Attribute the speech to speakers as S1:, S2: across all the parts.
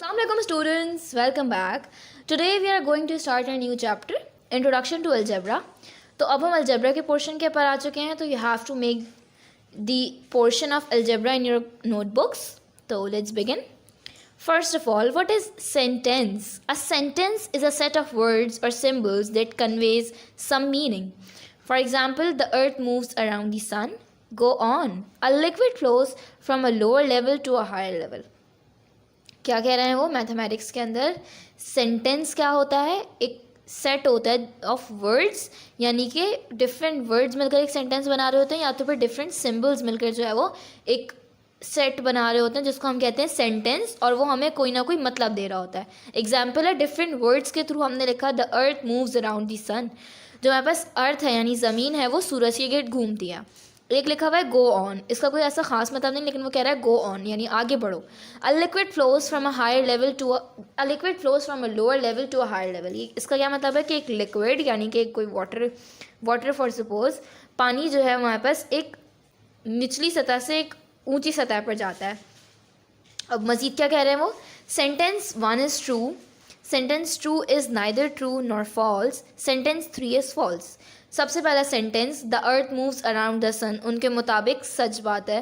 S1: Assalamualaikum students, welcome back. Today we are going to start a new chapter, Introduction to Algebra. तो अब हम algebra के portion के ऊपर आ चुके हैं, तो you have to make the portion of algebra in your notebooks. So let's begin. First of all, what is sentence? A sentence is a set of words or symbols that conveys some meaning. For example, the earth moves around the sun. Go on. A liquid flows from a lower level to a higher level. क्या कह रहे हैं वो? Mathematics के अंदर sentence क्या होता है? एक सेट होता है ऑफ वर्ड्स, यानी कि डिफरेंट वर्ड्स मिलकर एक सेंटेंस बना रहे होते हैं, या तो फिर डिफरेंट सिंबल्स मिलकर जो है वो एक सेट बना रहे होते हैं, जिसको हम कहते हैं सेंटेंस, और वो हमें कोई ना कोई मतलब दे रहा होता है. एग्जाम्पल है, डिफरेंट वर्ड्स के थ्रू हमने लिखा the earth moves around the sun. जो हमारे पास अर्थ है यानी ज़मीन है, वो सूरज के गिर्द घूमती है. एक लिखा हुआ है गो ऑन, इसका कोई ऐसा खास मतलब नहीं, लेकिन वो कह रहा है गो ऑन यानी आगे बढ़ो. A liquid flows from a higher level to a liquid flows from a lower level to a higher level. ये इसका क्या मतलब है कि एक लिक्विड यानी कि कोई वाटर फॉर सपोज पानी जो है हमारे पास एक निचली सतह से एक ऊंची सतह पर जाता है. अब मज़ीद क्या कह रहे हैं वो? Sentence 1 is true, sentence 2 is neither true nor false, sentence 3 is false. सबसे पहला sentence the earth moves around the sun, उनके मुताबिक सच बात है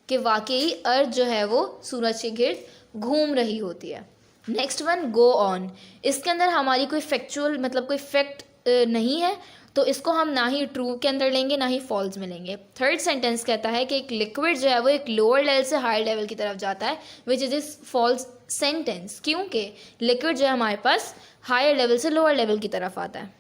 S1: कि वाकई अर्थ जो है वो सूरज के गिर्द घूम रही होती है. नेक्स्ट वन गो ऑन, इसके अंदर हमारी कोई फैक्चुअल मतलब कोई फैक्ट नहीं है, तो इसको हम ना ही ट्रू के अंदर लेंगे ना ही फॉल्स में लेंगे. थर्ड सेंटेंस कहता है कि एक लिक्विड जो है वो एक लोअर लेवल से हायर लेवल की तरफ जाता है, which is is false sentence, क्योंकि लिक्विड जो है हमारे पास हायर लेवल से लोअर लेवल की तरफ आता है.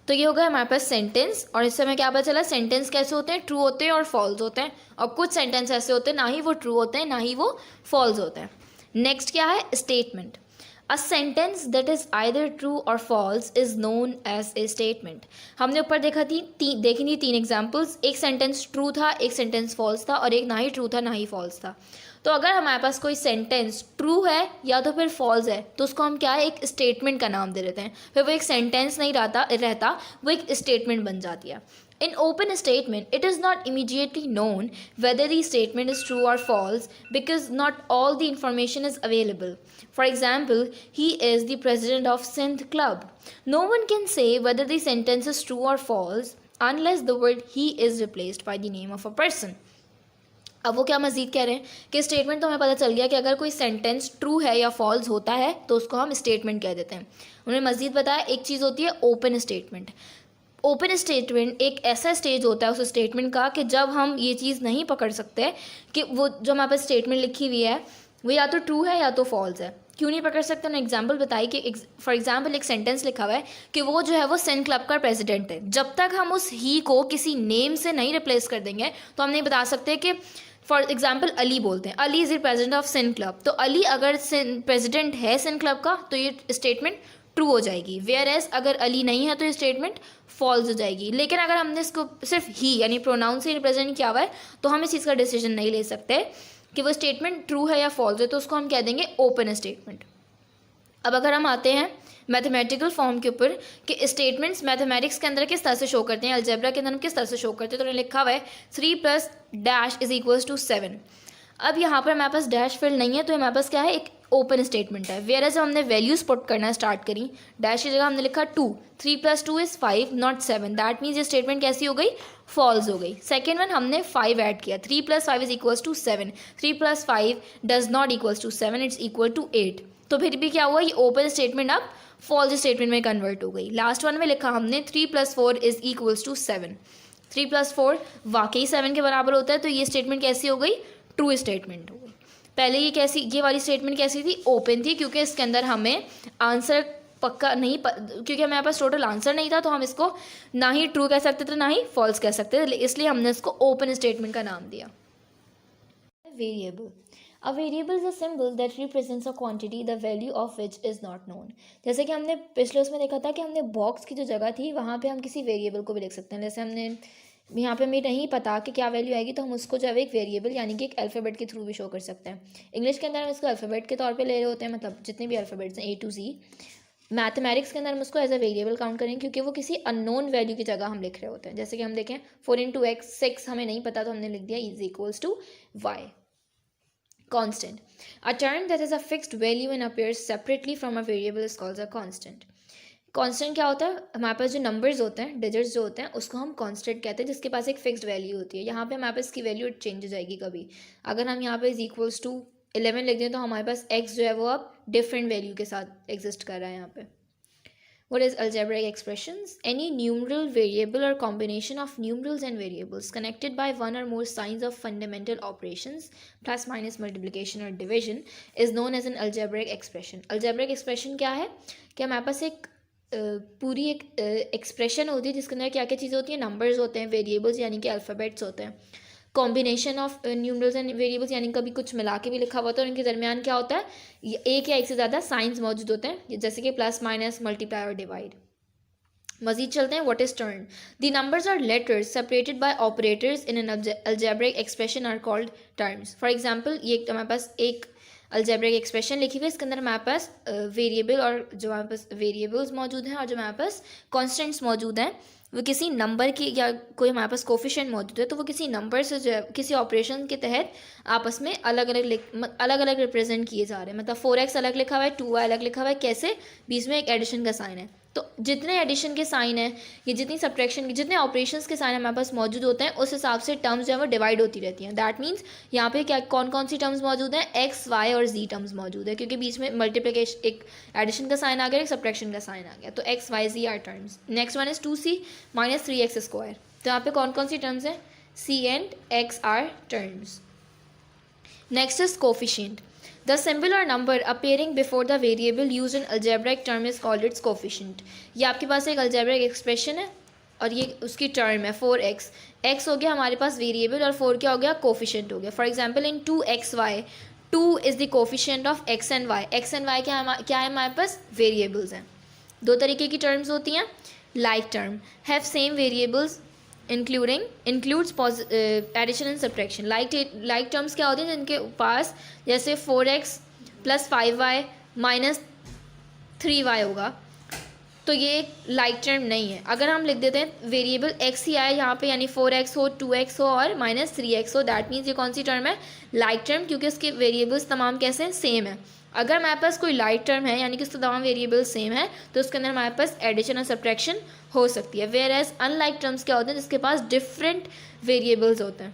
S1: तो ये हो गया हमारे पास सेंटेंस, और इससे हमें क्या पता चला सेंटेंस कैसे होते हैं? ट्रू होते हैं और फॉल्स होते हैं. और कुछ सेंटेंस ऐसे होते हैं ना ही वो ट्रू होते हैं ना ही वो फॉल्स होते हैं. नेक्स्ट क्या है? Statement. A sentence that is either true or false is known as a statement. हमने ऊपर देखी थी 3 एग्जाम्पल्स. एक सेंटेंस ट्रू था, एक सेंटेंस फॉल्स था, और एक ना ही ट्रू था ना ही फॉल्स था. तो अगर हमारे पास कोई सेंटेंस ट्रू है या तो फिर फॉल्स है, तो उसको हम क्या है एक स्टेटमेंट का नाम दे देते हैं. फिर वो एक सेंटेंस नहीं रहता, वो एक स्टेटमेंट बन जाती है. In open statement, it is not immediately known whether the statement is true or false because not all the information is available. For example, he is the president of Sindh Club. No one can say whether the sentence is true or false unless the word he is replaced by the name of a person. अब वो क्या मज़ीद कह रहे हैं कि statement तो हमें पता चल गया कि अगर कोई सेंटेंस ट्रू है या फॉल्स होता है तो उसको हम स्टेटमेंट कह देते हैं. उन्होंने मज़ीद बताया एक चीज़ होती है ओपन स्टेटमेंट. ओपन स्टेटमेंट एक ऐसा स्टेज होता है उस स्टेटमेंट का कि जब हम ये चीज़ नहीं पकड़ सकते कि वो जो हमारे पास स्टेटमेंट लिखी हुई है वो या तो ट्रू है या तो फॉल्स है. क्यों नहीं पकड़ सकते? उन्होंने एग्जाम्पल बताई कि फॉर एग्जाम्पल एक सेंटेंस लिखा हुआ है कि वो जो है वो सिंध क्लब का प्रेसिडेंट है. जब तक हम उस ही को किसी नेम से नहीं रिप्लेस कर देंगे तो हम नहीं बता सकते कि फॉर एग्जाम्पल अली बोलते हैं, Ali is the president of Sindh club. तो अली अगर प्रेसिडेंट है सिंध क्लब का तो ये स्टेटमेंट ट्रू हो जाएगी. वेयर एज अगर अली नहीं है तो ये स्टेटमेंट फॉल्स हो जाएगी. लेकिन अगर हमने इसको सिर्फ ही यानी प्रोनाउन से रिप्रेजेंट किया हुआ है तो हम इस चीज़ का डिसीजन नहीं ले सकते कि वो स्टेटमेंट ट्रू है या फॉल्स है, तो उसको हम कह देंगे ओपन स्टेटमेंट. अब अगर हम आते हैं मैथमेटिकल फॉर्म के ऊपर कि स्टेटमेंट्स मैथमेटिक्स के अंदर किस तरह से शो करते हैं, अलजेब्रा के अंदर हम किस तरह से शो करते हैं, तो उन्होंने लिखा हुआ है 3 + डैश इज इक्वल्स टू 7. अब यहाँ पर हमारे पास डैश फील्ड नहीं है, तो हमारे पास क्या है एक ओपन स्टेटमेंट है. वेयर एज हमने वैल्यूज पुट करना स्टार्ट करी, डैश की जगह हमने लिखा 2, 3 + 2 इज़ 5 नॉट 7. दैट मीन्स ये स्टेटमेंट कैसी हो गई? फॉल्स हो गई. सेकेंड वन हमने 5 ऐड किया, 3 + 5 is equals to 7, 3 + 5 does not equals to 7, it's equal to 8. तो फिर भी क्या हुआ? ये ओपन स्टेटमेंट अब फॉल्स स्टेटमेंट में कन्वर्ट हो गई. लास्ट वन में लिखा हमने 3 + 4 इज इक्वल्स टू 7, 3 + 4 वाकई 7 के बराबर होता है, तो ये स्टेटमेंट कैसी हो गई? ट्रू स्टेटमेंट हो गई. पहले ये वाली स्टेटमेंट कैसी थी? ओपन थी, क्योंकि इसके अंदर हमें आंसर पक्का नहीं क्योंकि हमारे पास टोटल आंसर नहीं था, तो हम इसको ना ही ट्रू कह सकते थे ना ही फॉल्स कह सकते थे, इसलिए हमने इसको ओपन स्टेटमेंट का नाम दिया. Variable. A variable is a symbol that represents a quantity the value of which is not known. जैसे कि हमने पिछले उसमें देखा था कि हमने बॉक्स की जो जगह थी वहाँ पे हम किसी वेरिएबल को भी लिख सकते हैं. जैसे हमने यहाँ पे हमें नहीं पता कि क्या वैल्यू आएगी, तो हम उसको जो है एक वेरिएबल यानी कि एक अल्फ़ाबेट के थ्रू भी शो कर सकते हैं. इंग्लिश के अंदर हम इसको अल्फ़ाबेट के तौर पे ले रहे होते हैं, मतलब जितने भी अल्फ़ाबेट्स हैं A to Z. मैथमेटिक्स के अंदर हम उसको एज अ वेरिएबल काउंट करेंगे क्योंकि वो किसी अननोन वैल्यू की जगह हम लिख रहे होते हैं. जैसे कि हम देखें 4 × x 6 हमें नहीं पता, तो हमने लिख दिया is equals to y. constant. A term that has a fixed value and appears separately from a variable is called a constant. Constant क्या होता है? हमारे पास जो नंबर्स होते हैं, डिजिट्स जो होते हैं, उसको हम कांस्टेंट कहते हैं, जिसके पास एक फिक्स्ड वैल्यू होती है. यहाँ पे हमारे पास इसकी वैल्यू चेंज हो जाएगी कभी. अगर हम यहाँ पे इज इक्वल्स टू 11 लिख दें तो हमारे पास x जो है वो अब डिफरेंट वैल्यू के साथ एग्जिस्ट कर रहा है यहाँ पे. What is algebraic expressions? Any numeral variable or combination of numerals and variables connected by one or more signs of fundamental operations, plus minus multiplication or division, is known as an algebraic expression. Algebraic expression क्या है कि हमारे पास एक पूरी एक expression होती है जिसके अंदर क्या क्या चीज़ें होती हैं, नंबर्स होते हैं, वेरिएबल्स यानी कि अल्फ़ाबेट्स होते हैं, combination of numerals and variables यानी कभी कुछ मिला के भी लिखा हुआ होता है और इनके दरमियान क्या होता है, एक या एक से ज़्यादा साइंस मौजूद होते हैं, जैसे कि प्लस माइनस मल्टीप्लाई और डिवाइड. मजीद चलते हैं. What is term? The numbers और letters separated by operators in an algebraic expression are called terms. For example ये हमारे पास एक अल्जेब्रिक एक्सप्रेशन लिखी हुई है, इसके अंदर हमारे पास वेरिएबल और जो हमारे पास वेरिएबल्स मौजूद हैं और जो हमारे पास कॉन्स्टेंट्स मौजूद हैं वो किसी नंबर की या कोई हमारे पास कोफिशिएंट मौजूद है तो वो किसी नंबर से जो है किसी ऑपरेशन के तहत आपस में अलग अलग रिप्रेजेंट किए जा रहे हैं. मतलब 4x अलग लिखा हुआ है, 2y अलग लिखा हुआ है, कैसे? बीच में एक एडिशन का साइन है. तो जितने एडिशन के साइन हैं या जितनी सब्ट्रैक्शन के जितने ऑपरेशंस के साइन हमारे पास मौजूद होते हैं उस हिसाब से टर्म्स जो है वो डिवाइड होती रहती हैं. दैट मीन्स यहाँ पे क्या कौन कौन सी टर्म्स मौजूद हैं? एक्स, वाई और जी टर्म्स मौजूद है क्योंकि बीच में मल्टीप्लिकेशन एक एडिशन का साइन आ गया, एक सब्ट्रैक्शन का साइन आ गया. तो X, Y, Z are terms. Next one is 2c minus 3x square. तो यहाँ पे कौन कौन सी टर्म्स हैं? c and x are terms. Next is coefficient. The symbol or number appearing before the variable used in algebraic term is called its coefficient. ये आपके पास एक algebraic expression है और ये उसकी term है 4x. x हो गया हमारे पास variable और 4 क्या हो गया? coefficient हो गया. For example in 2xy, 2 is the coefficient of x and y. x and y क्या है हमारे पास? variables हैं. दो तरीके की terms होती हैं. like term have same variables includes addition and subtraction. like terms क्या होते हैं जिनके पास जैसे 4x plus 5y minus 3y होगा तो ये एक लाइक टर्म नहीं है. अगर हम लिख देते हैं वेरिएबल x ही आए यहाँ पे यानी 4x हो, 2x हो और माइनस 3x हो, दैट मीन्स ये कौन सी टर्म है? लाइक टर्म, क्योंकि उसके वेरिएबल्स तमाम कैसे हैं? सेम है. अगर हमारे पास कोई लाइक टर्म है यानी कि उसके तमाम वेरिएबल सेम है तो उसके अंदर हमारे पास एडिशन और सब्ट्रैक्शन हो सकती है. वेयर एज अनलाइक टर्म्स क्या होते हैं? जिसके पास डिफरेंट वेरिएबल्स होते हैं.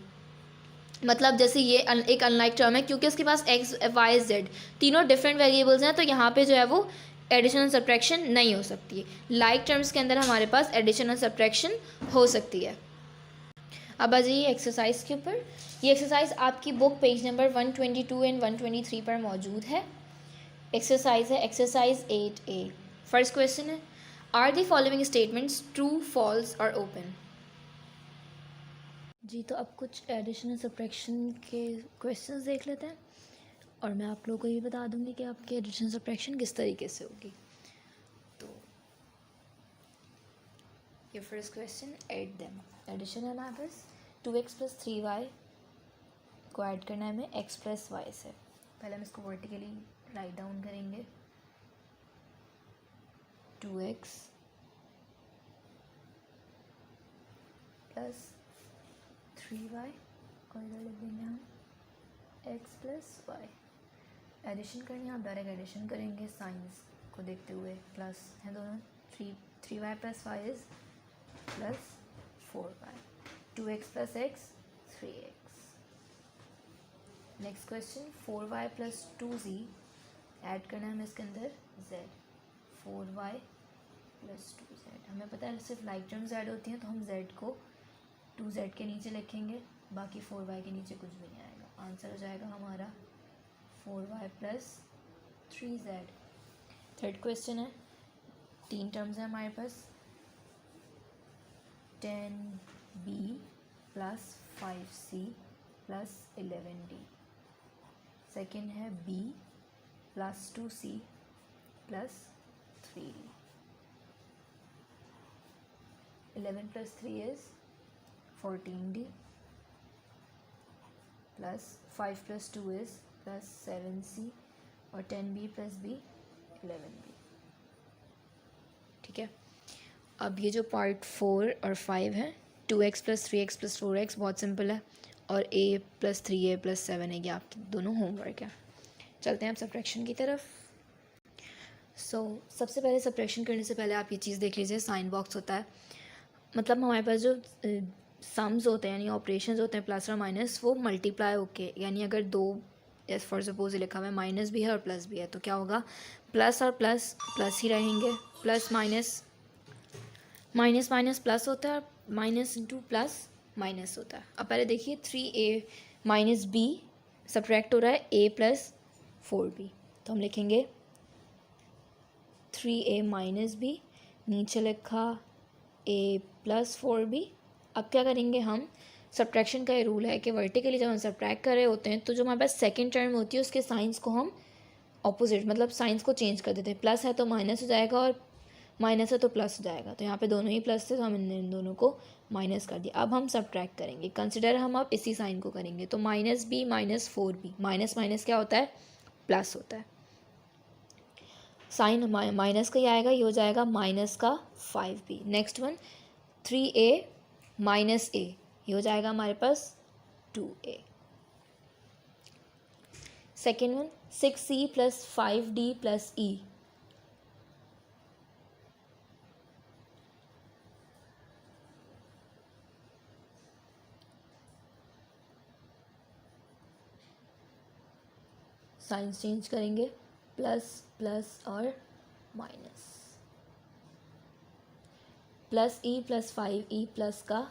S1: मतलब जैसे ये एक अनलाइक टर्म है क्योंकि उसके पास एक्स, वाई, जेड तीनों डिफरेंट वेरिएबल्स हैं तो यहाँ पे जो है वो एडिशन और सब्ट्रैक्शन नहीं हो सकती है. लाइक टर्म्स के अंदर हमारे पास एडिशन और सब्ट्रैक्शन हो सकती है. अब आ जाइए एक्सरसाइज के ऊपर. ये एक्सरसाइज आपकी बुक पेज नंबर 122 एंड 123 पर मौजूद है. एक्सरसाइज है एक्सरसाइज 8A. फर्स्ट क्वेश्चन है, are the following statements true, false और ओपन. जी तो अब कुछ एडिशन और सब्ट्रैक्शन के क्वेश्चंस देख लेते हैं और मैं आप लोगों को ये बता दूंगी कि आपकी एडिशन सब्ट्रैक्शन किस तरीके से होगी. तो ये first question, add them. Addition है हमारे पास 2x प्लस 3y को ऐड करना है हमें x प्लस वाई से. पहले हम इसको वर्टिकली राइट डाउन करेंगे. 2x प्लस 3y और इधर लिख देंगे हम x प्लस वाई. एडिशन करनी है, आप डायरेक्ट एडिशन करेंगे साइंस को देखते हुए. प्लस है दोनों, 3y plus Y is plus 4y. 2x plus x 3x. Next question, 4y plus 2z add करना है हमें इसके अंदर z. 4y plus 2z. हमें पता है सिर्फ लाइक टर्म्स ऐड होती हैं तो हम z को 2z के नीचे लिखेंगे, बाकी 4y के नीचे कुछ भी नहीं आएगा. आंसर हो जाएगा हमारा 4y plus 3z. Third question है, 3 टर्म्स हैं हमारे पास. 10b plus 5c plus 11d. Second है b plus 2c plus 3d. 11 plus 3 is 14d plus 5 plus 2 is plus 7c और 10b प्लस b 11b. ठीक है. अब ये जो पार्ट 4 और 5 है, 2x plus 3x plus 4x बहुत सिंपल है. और a+3a+7 है, ये आपके दोनों होमवर्क है। चलते हैं आप सब्ट्रैक्शन की तरफ। सबसे पहले सब्ट्रैक्शन करने से पहले आप ये चीज़ देख लीजिए, साइन बॉक्स होता है, मतलब हमारे पास जो सम्स होते हैं यानी ऑपरेशंस होते हैं प्लस और माइनस, वो मल्टीप्लाई होके, यानी अगर दो फॉर सपोज लिखा हुआ है माइनस भी है और प्लस भी है, तो क्या होगा, प्लस और प्लस प्लस ही रहेंगे, plus minus minus minus plus होता है, माइनस इंटू प्लस माइनस होता है। अब पहले देखिए 3a माइनस बी सब्ट्रैक्ट हो रहा है a+4b, तो हम लिखेंगे 3a माइनस बी, नीचे लिखा a+4b। अब क्या करेंगे हम, सब्ट्रैक्शन का ये रूल है कि वर्टिकली जब हम सब्ट्रैक्ट कर रहे होते हैं तो जो हमारे पास सेकेंड टर्म होती है उसके साइंस को हम ऑपोजिट, मतलब साइंस को चेंज कर देते हैं। प्लस है तो माइनस हो जाएगा और माइनस है तो प्लस हो जाएगा, तो यहाँ पे दोनों ही प्लस थे तो हमने इन दोनों को माइनस कर दिया। अब हम सब्ट्रैक्ट करेंगे, कंसिडर हम अब इसी साइन को करेंगे, तो -b-4b, माइनस माइनस क्या होता है, प्लस होता है। साइन माइनस का ही आएगा, ये हो जाएगा -5b। Next one 3a minus a, ये हो जाएगा हमारे पास 2a। Second one 6c + 5d + e, science change करेंगे, प्लस प्लस और माइनस, +e + 5e प्लस का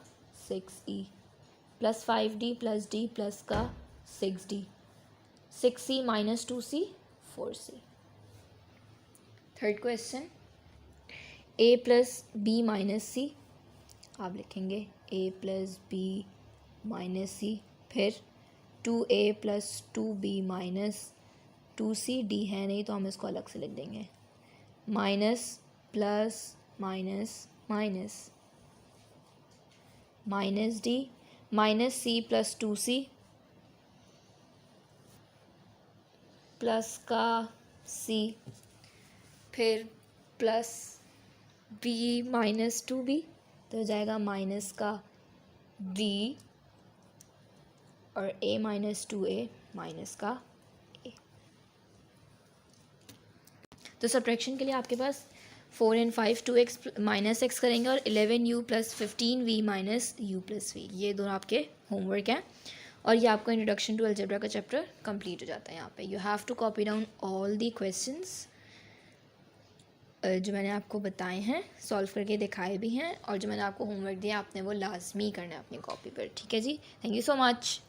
S1: 6e + 5d + d प्लस का 6d, 6c - 2c 4c। Third question a + b - c, आप लिखेंगे a + b - c, फिर 2a + 2b - 2c, d है नहीं तो हम इसको अलग से लिख देंगे, minus plus minus minus -d -c + 2c plus का c, फिर प्लस b - 2b, तो हो जाएगा माइनस का b और a - 2a माइनस का a। तो सब्ट्रैक्शन के लिए आपके पास 4 and 5 2x -x करेंगे और 11u + 15v - u + v, ये दोनों आपके होमवर्क हैं और ये आपका इंट्रोडक्शन टू अलजेब्रा का चैप्टर कंप्लीट हो जाता है। यहाँ पे you have to copy down all the questions जो मैंने आपको बताए हैं, सॉल्व करके दिखाए भी हैं, और जो मैंने आपको होमवर्क दिया आपने वो लाजमी करना है अपनी कॉपी पर, ठीक है जी। Thank you so much.